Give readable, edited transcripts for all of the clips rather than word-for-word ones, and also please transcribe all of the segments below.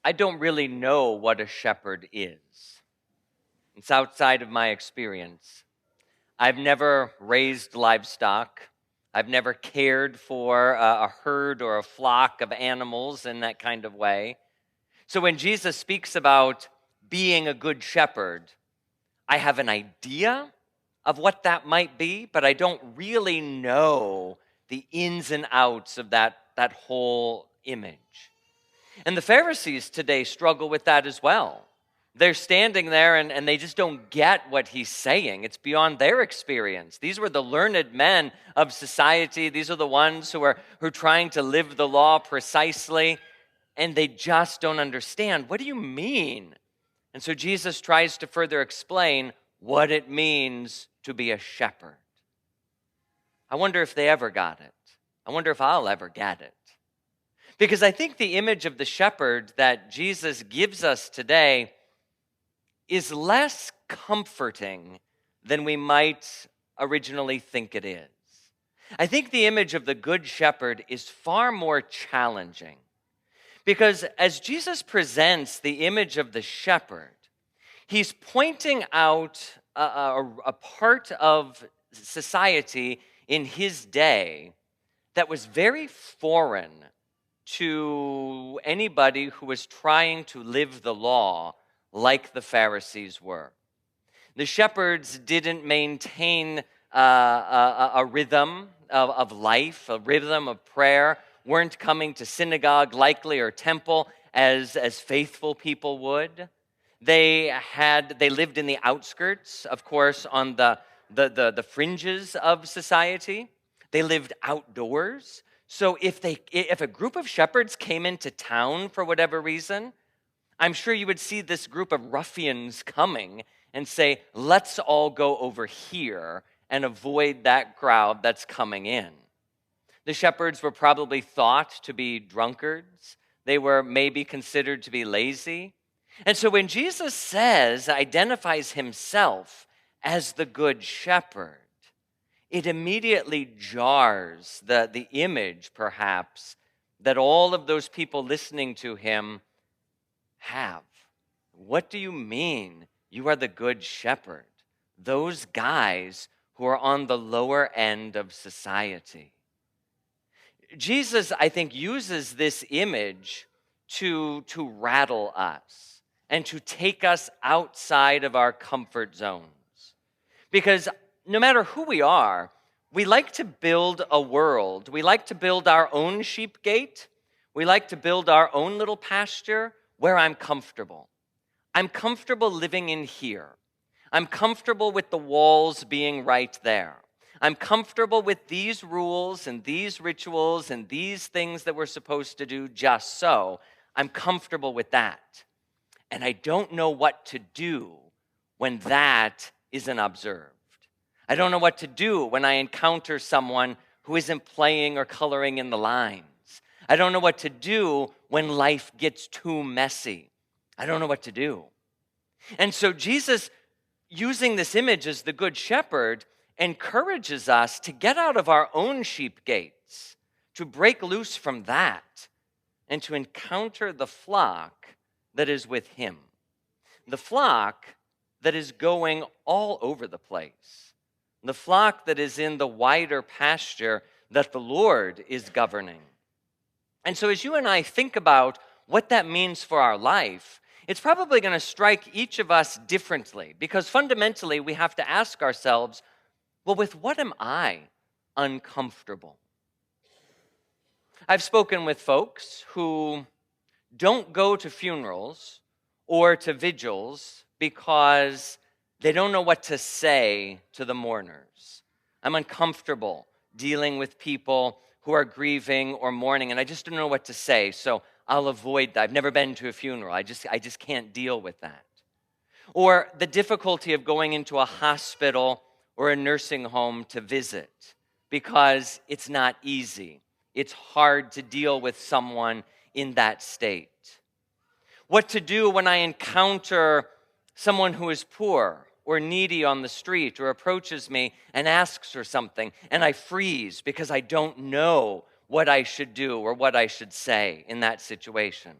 I don't really know what a shepherd is. It's outside of my experience. I've never raised livestock. I've never cared for a herd or a flock of animals in that kind of way. So when Jesus speaks about being a good shepherd, I have an idea of what that might be, but I don't really know the ins and outs of that whole image. And the Pharisees today struggle with that as well. They're standing there and they just don't get what he's saying. It's beyond their experience. These were the learned men of society. These are the ones who are trying to live the law precisely, and they just don't understand. What do you mean? And so Jesus tries to further explain what it means to be a shepherd. I wonder if they ever got it. I wonder if I'll ever get it. Because I think the image of the shepherd that Jesus gives us today is less comforting than we might originally think it is. I think the image of the good shepherd is far more challenging. Because as Jesus presents the image of the shepherd, he's pointing out a part of society in his day that was very foreign to anybody who was trying to live the law like the Pharisees were. The shepherds didn't maintain a rhythm of life, a rhythm of prayer, weren't coming to synagogue likely or temple as faithful people would. They lived in the outskirts, of course, on the fringes of society. They lived outdoors. So if a group of shepherds came into town for whatever reason, I'm sure you would see this group of ruffians coming and say, let's all go over here and avoid that crowd that's coming in. The shepherds were probably thought to be drunkards. They were maybe considered to be lazy. And so when Jesus identifies himself as the good shepherd, it immediately jars the image, perhaps, that all of those people listening to him have. What do you mean you are the good shepherd? Those guys who are on the lower end of society. Jesus, I think, uses this image to rattle us and to take us outside of our comfort zones. Because no matter who we are, we like to build a world. We like to build our own sheep gate. We like to build our own little pasture where I'm comfortable. I'm comfortable living in here. I'm comfortable with the walls being right there. I'm comfortable with these rules and these rituals and these things that we're supposed to do just so. I'm comfortable with that. And I don't know what to do when that isn't observed. I don't know what to do when I encounter someone who isn't playing or coloring in the lines. I don't know what to do when life gets too messy. I don't know what to do. And so Jesus, using this image as the good shepherd, encourages us to get out of our own sheep gates, to break loose from that, and to encounter the flock that is with him. The flock that is going all over the place. The flock that is in the wider pasture that the Lord is governing. And so as you and I think about what that means for our life, it's probably going to strike each of us differently, because fundamentally we have to ask ourselves, well, with what am I uncomfortable? I've spoken with folks who don't go to funerals or to vigils because they don't know what to say to the mourners. I'm uncomfortable dealing with people who are grieving or mourning, and I just don't know what to say, so I'll avoid that. I've never been to a funeral. I just can't deal with that. Or the difficulty of going into a hospital or a nursing home to visit because it's not easy. It's hard to deal with someone in that state. What to do when I encounter someone who is poor or needy on the street or approaches me and asks for something, and I freeze because I don't know what I should do or what I should say in that situation.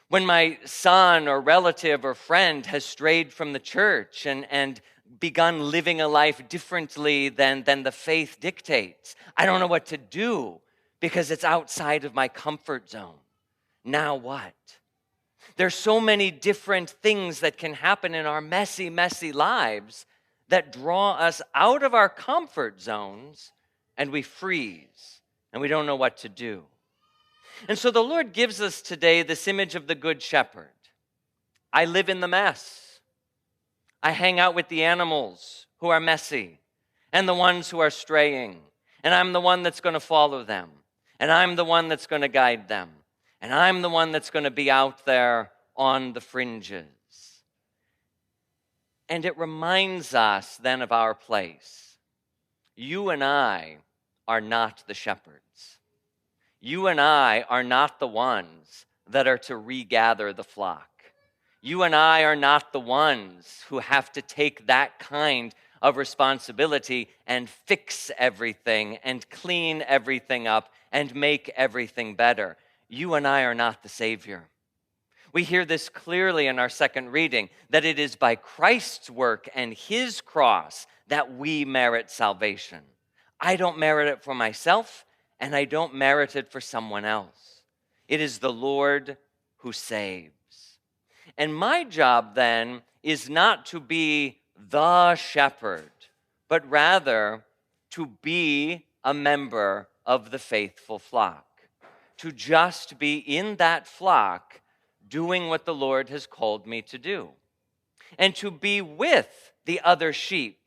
When my son or relative or friend has strayed from the church and begun living a life differently than the faith dictates, I don't know what to do because it's outside of my comfort zone. Now what? There's so many different things that can happen in our messy, messy lives that draw us out of our comfort zones, and we freeze and we don't know what to do. And so the Lord gives us today this image of the Good Shepherd. I live in the mess. I hang out with the animals who are messy and the ones who are straying. And I'm the one that's going to follow them. And I'm the one that's going to guide them. And I'm the one that's going to be out there on the fringes. And it reminds us then of our place. You and I are not the shepherds. You and I are not the ones that are to regather the flock. You and I are not the ones who have to take that kind of responsibility and fix everything and clean everything up and make everything better. You and I are not the Savior. We hear this clearly in our second reading, that it is by Christ's work and his cross that we merit salvation. I don't merit it for myself, and I don't merit it for someone else. It is the Lord who saves. And my job then is not to be the shepherd, but rather to be a member of the faithful flock, to just be in that flock doing what the Lord has called me to do, and to be with the other sheep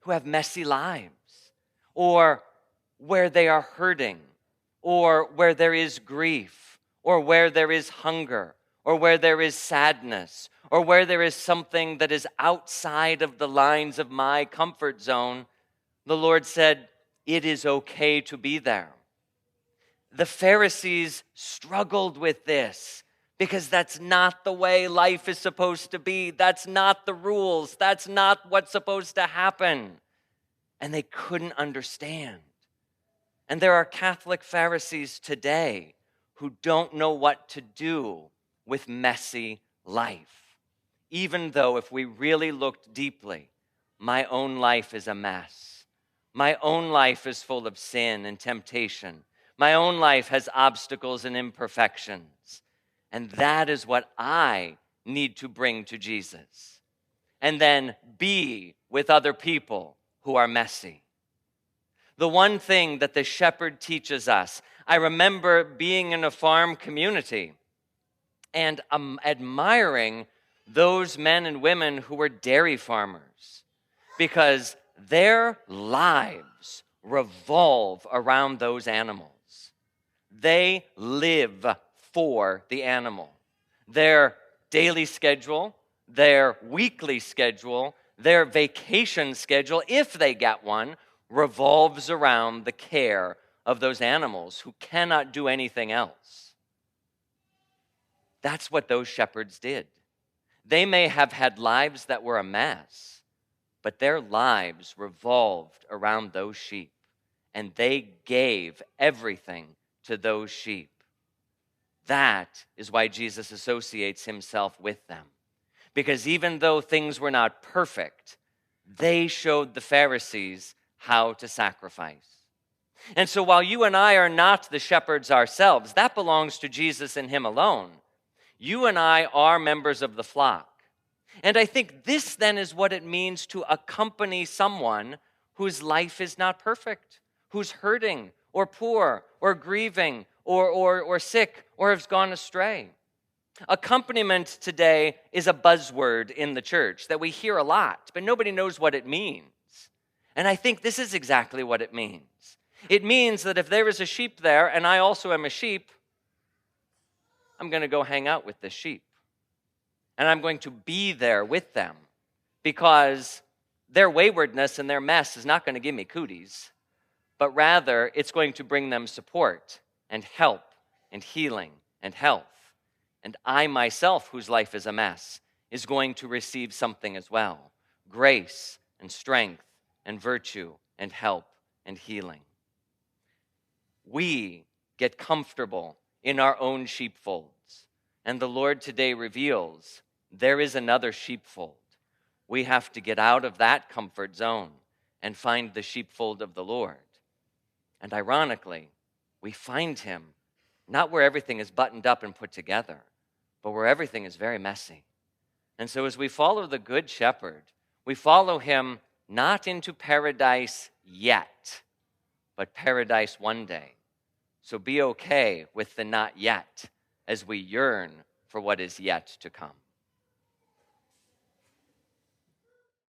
who have messy lives, or where they are hurting, or where there is grief, or where there is hunger, or where there is sadness, or where there is something that is outside of the lines of my comfort zone. The Lord said, it is okay to be there. The Pharisees struggled with this because that's not the way life is supposed to be. That's not the rules. That's not what's supposed to happen. And they couldn't understand. And there are Catholic Pharisees today who don't know what to do with messy life. Even though if we really looked deeply, my own life is a mess. My own life is full of sin and temptation. My own life has obstacles and imperfections. And that is what I need to bring to Jesus. And then be with other people who are messy. The one thing that the shepherd teaches us, I remember being in a farm community and admiring those men and women who were dairy farmers because their lives revolve around those animals. They live for the animal. Their daily schedule, their weekly schedule, their vacation schedule, if they get one, revolves around the care of those animals who cannot do anything else. That's what those shepherds did. They may have had lives that were a mess, but their lives revolved around those sheep, and they gave everything to those sheep. That is why Jesus associates himself with them. Because even though things were not perfect, they showed the Pharisees how to sacrifice. And so while you and I are not the shepherds ourselves, that belongs to Jesus and him alone. You and I are members of the flock. And I think this then is what it means to accompany someone whose life is not perfect, who's hurting or poor or grieving or sick or has gone astray. Accompaniment today is a buzzword in the church that we hear a lot, but nobody knows what it means. And I think this is exactly what it means. It means that if there is a sheep there and I also am a sheep, I'm going to go hang out with this sheep. And I'm going to be there with them because their waywardness and their mess is not going to give me cooties, but rather it's going to bring them support and help and healing and health. And I myself, whose life is a mess, is going to receive something as well. Grace and strength and virtue and help and healing. We get comfortable in our own sheepfolds. And the Lord today reveals there is another sheepfold. We have to get out of that comfort zone and find the sheepfold of the Lord. And ironically, we find him not where everything is buttoned up and put together, but where everything is very messy. And so as we follow the Good Shepherd, we follow him not into paradise yet, but paradise one day. So be okay with the not yet as we yearn for what is yet to come.